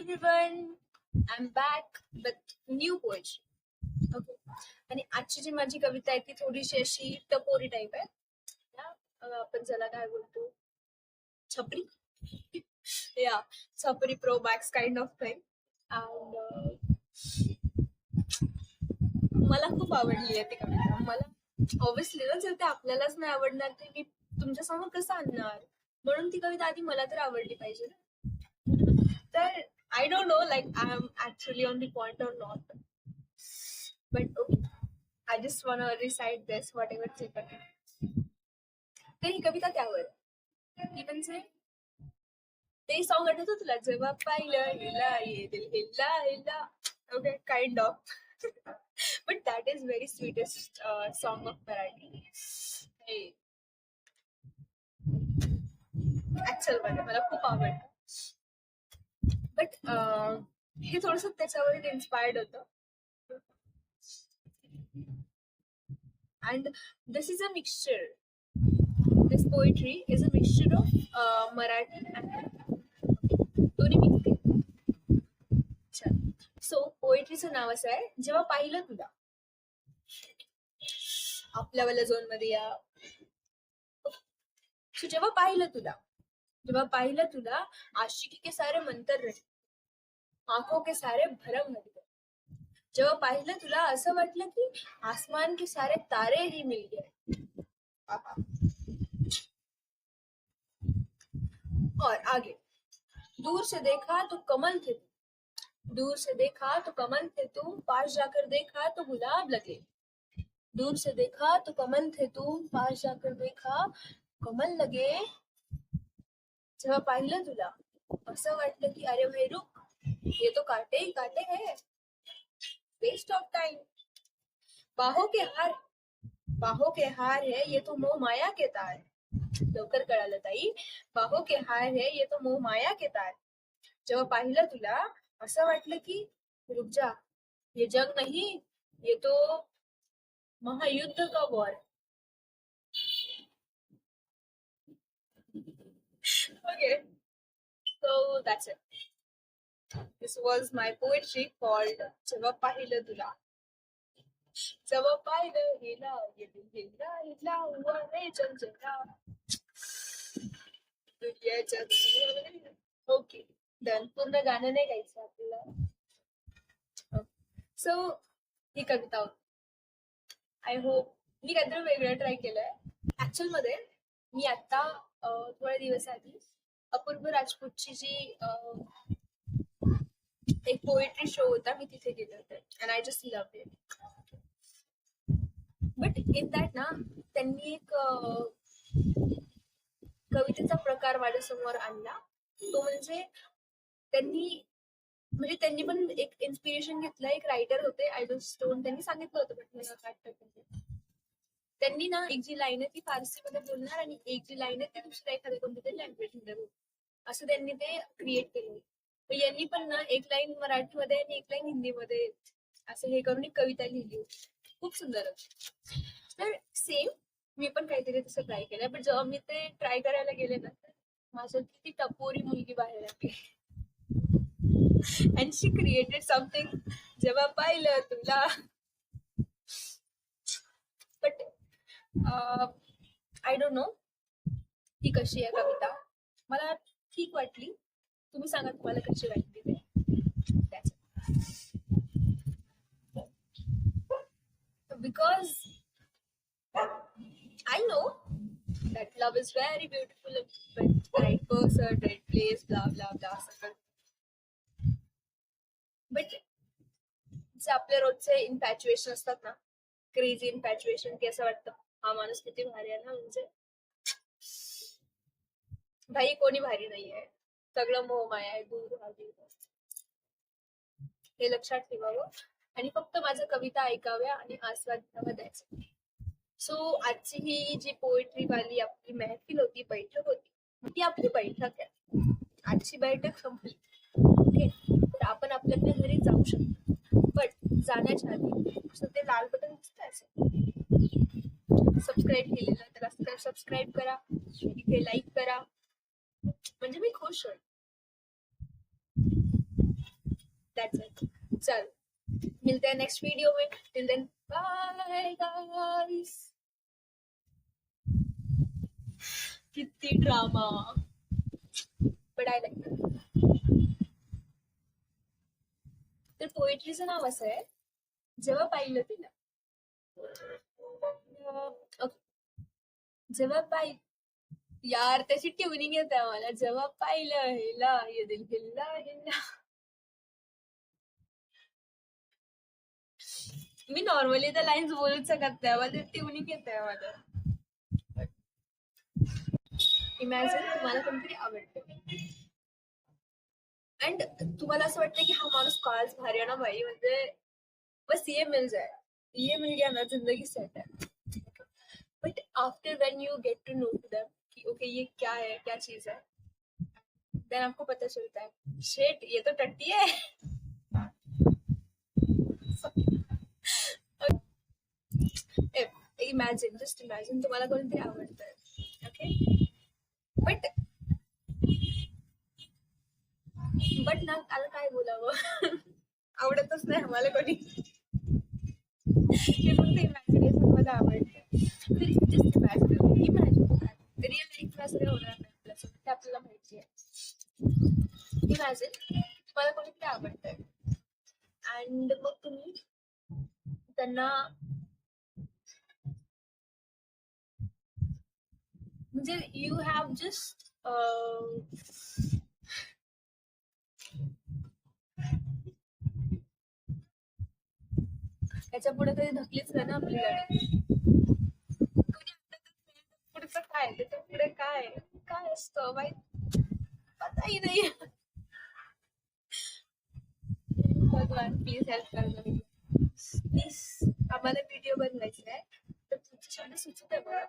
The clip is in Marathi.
everyone, I'm back with new poetry. Okay. आणि आजची जी माझी कविता आहे ती थोडीशी अशी टपोरी टाईप आहे. आपण ज्याला काय बोलतो, छपरी. या छपरी pro max kind of thing. And मला खूप आवडली आहे ती कविता. मला ऑब्विसली ना, जर ते आपल्यालाच नाही आवडणार ते मी तुमच्या समोर कसं आणणार, म्हणून ती कविता आधी मला तर आवडली पाहिजे ना. तर I don't know, like I'm actually on the point or not, but okay, I just wanna recite this whatever it's happening. तर ही कविता त्यावर ती म्हणजे ते सॉन्ग आठवतो तुला, जेव्हा पाहिलं हिला ये दिल हिला हिला. Okay, kind of. But that is very sweetest song of Marathi. Actual मध्ये मला खूप आवडतं. बट हे थोडस त्याच्यावर इन्स्पायर्ड होतं. And this is a mixture. This poetry is a mixture of Marathi and दोन्ही मिळते. सो पोएट्रीचं नाव असं आहे, जेव्हा पाहिलं तुला. आपल्यावाल्या झोन मध्ये या. सो जेव्हा पाहिलं तुला आशिकी के सारे मंतर रहे, आंखों के सारे भरम हट गए. जेव्हा पाहिलं तुला असं वाटलं की आसमान के सारे तारे ही मिल गए. और आगे, दूर से देखा तो कमल थे तुम, दूर से देखा तो कमल थे तुम, पास जाकर देखा तो गुलाब लगे. दूर से देखा तो कमल थे तुम, पास जाकर देखा कमल लगे. जेव्हा पाहिलं तुला असं वाटलं की अरे भाई रुक, ये तो काटे ही काटे हैं, वेस्ट ऑफ टाइम. बाहों के हार है ये तो मोह माया के तार. लवकर कळालं ताई, बाहों के हार है ये तो मोह माया के तार. जेव्हा पाहिलं तुला असं वाटलं की रुक जा, ये जंग नहीं, ये तो महायुद्ध का war. Okay, so that's it. This was my poetry called जेव्हा पाहिलं तुला. जेव्हा पाहिलं हिला ये दिल हिला हिला हुआ रे जंजला. Okay, done. पूर्ण गाणं नाही गायचं आपल्याला. सो ही कविता होती. आय होप मी काहीतरी वेगळं ट्राय केलंय. ऍक्च्युअल मध्ये मी आता थोड्या दिवस आधी अपूर्व राजपूतची जी एक पोएट्री शो होता, मी तिथे गेले होते. And I just love it. But in that ना, त्यांनी एक कवितेचा प्रकार माझ्यासमोर आणला. तो म्हणजे त्यांनी पण एक इन्स्पिरेशन घेतलं. एक रायटर होते, आयडल स्टोन, त्यांनी सांगितलं होतं. बट मला त्यांनी ना एक जी लाईन आहे ती फारसी मध्ये बोलणार आणि एक जी लाईन आहे ती दुसऱ्या एखाद्या कोणत्या लँग्वेज मध्ये बोलणार, असं त्यांनी ते क्रिएट केलं. यांनी पण ना एक लाईन मराठीमध्ये आणि एक लाईन हिंदीमध्ये असं हे करून एक कविता लिहिली होती. खूप सुंदर होती. तर सेम मी पण काहीतरी तसं ट्राय केलं. पण जेव्हा मी ते ट्राय करायला गेले ना, तर माझ्यात ती टपोरी मुलगी बाहेर आली. अँड शी क्रिएटेड समथिंग, जेव्हा पाहिलं तुला. बट आय डोंट नो ती कशी आहे कविता. मला ठीक वाटली. तुम्ही सांगा तुम्हाला कशी वाटली ते. Because I know that love is very beautiful, but right person, right place, blah blah blah. But जे आपले रोजचे इन्फॅच्युएशन असतात ना, क्रेझी इन्फॅच्युएशन, की असं वाटतं हा माणूस किती भारी आहे ना, म्हणजे भाई कोणी भारी नाहीये, सगळं मोहमाया आहे, दूर राहावी. हे लक्षात ठेवावं आणि फक्त माझं कविता ऐकाव्या आणि आस्वाद द्यायचा. सो आजची ही जी पोएट्री वाली आपली महफिल होती, बैठक होती, ती आपली बैठक आहे. आजची बैठक संपली. ओके, तर आपण आपल्या आपल्या घरी जाऊ शकतो. पण जाण्याच्या आधी ते लाल बटन दिसतंय सबस्क्राईब केलेलं, त्याला सबस्क्राईब करा, इथे लाईक करा, म्हणजे मी खुश होईल. That's it. चल मिलते हैं नेक्स्ट वीडियो में. Till then bye guys. किती ड्रामा, बट आय लाईक. तर पोएट्रीचं नाव असं आहे, जेव्हा पाहिलं तिला. जेव्हा यार त्याची ट्युनिंग येते मला. जेव्हा पाहिलं हिला ये दिल हिल्ला हिल्ला. मी नॉर्मली त्या लाईन्स बोलूच शकत नाही, मला ट्युनिंग येते मला. इमॅजिन तुम्हाला कोणतरी आवडतं अँड तुम्हाला असं वाटतं की हा माणूस काळच भारी आहे ना भाई, म्हणजे बस ये मिल जाए, ये मिल गया ना जिंदगी सेट है. But after when you get to know them कि ओके ये क्या है, क्या चीज है, देन आपको पता चलता है शिट ये तो टट्टी है. इमॅजिन, जस्ट इमॅजिन तुम्हाला कोणतरी आवडतंय, ओके, बट ना आता काय बोलावं. आवडतच नाही आम्हाला कोणी. हे फक्त इमॅजिनेशन मध्ये आवडतं. तरी जस्ट इमॅजिन रिअल लाईफ असं काही होणार नाही आपल्यासोबत, ते आपल्याला माहिती आहे. इमॅजिन तुम्हाला कोणीतरी आवडतंय अँड मग तुम्ही त्यांना म्हणजे यू हॅव जस्ट त्याच्या पुढे कधी धकलीच नाही ना आपली गाडी. पुढचं काय, त्याच्या पुढे काय काय असतं माहित पताही नाही. भगवान प्लीज हेल्प करा, प्लीज. आम्हाला व्हिडिओ बनवायचा आहे तर तुमचे शब्द सुचत आहे मला.